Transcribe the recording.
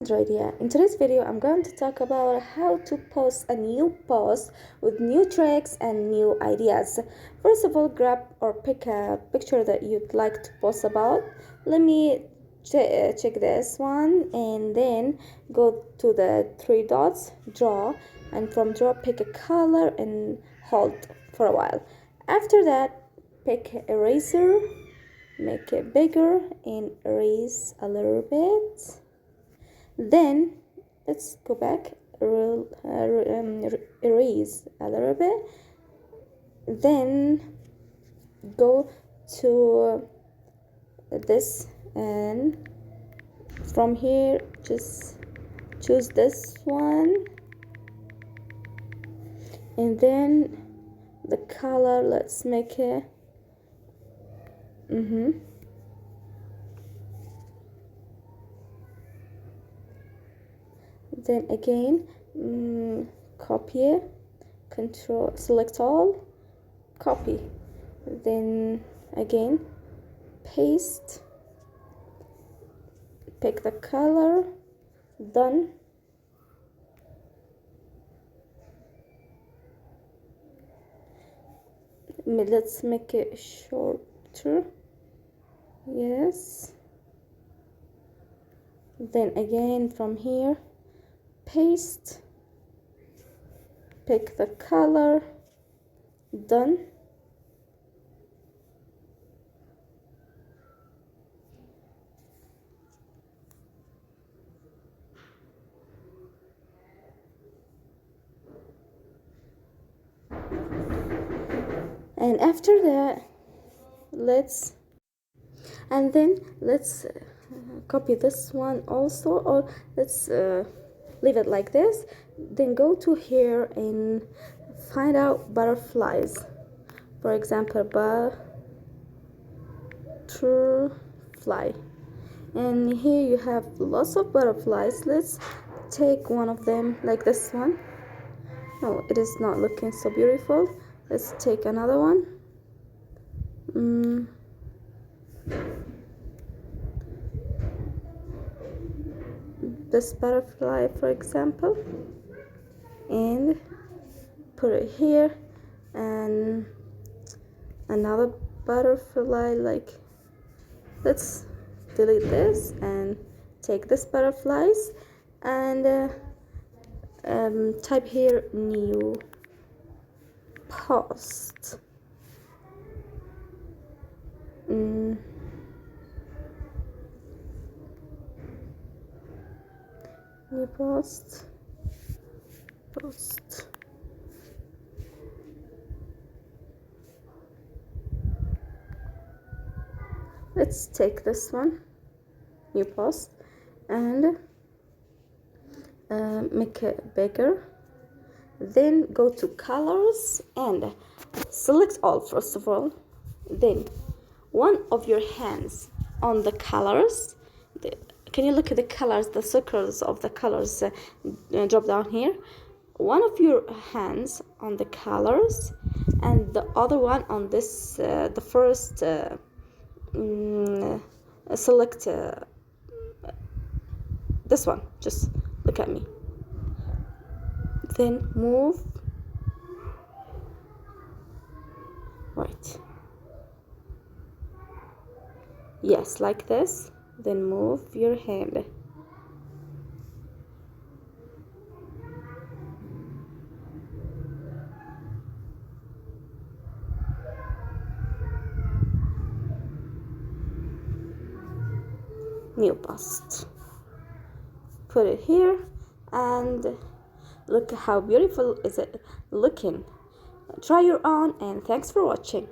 Androidiya. In today's video, I'm going to talk about how to post a new post with new tricks and new ideas. First of all, grab or pick a picture that you'd like to post about. Let me check this one, and then go to the three dots, draw, and from draw pick a color and hold for a while. After that, pick eraser, make it bigger and erase a little bit. Then let's go back, erase a little bit. Then go to this, and from here just choose this one, and then the color, let's make it then again copy, control select all, copy, then again paste, pick the color, done. Let's make it shorter, yes. Then again from here paste, pick the color, done. And after that, let's copy this one also, or let's leave it like this. Then go to here and find out butterflies. For example, butterfly, and here you have lots of butterflies. Let's take one of them, like this one. No, it is not looking so beautiful. Let's take another one. This butterfly, for example, and put it here, and another butterfly, like, let's delete this and take this butterflies, and type here new post. New post. Let's take this one, new post, and make it bigger. Then go to colors and select all first of all. Then one of your hands on the colors. Can you look at the colors, the circles of the colors drop down here? One of your hands on the colors, and the other one on this, the first select this one. Just look at me. Then move right. Yes, like this. Then move your hand. New post. Put it here, and look how beautiful is it looking. Try your own, and thanks for watching.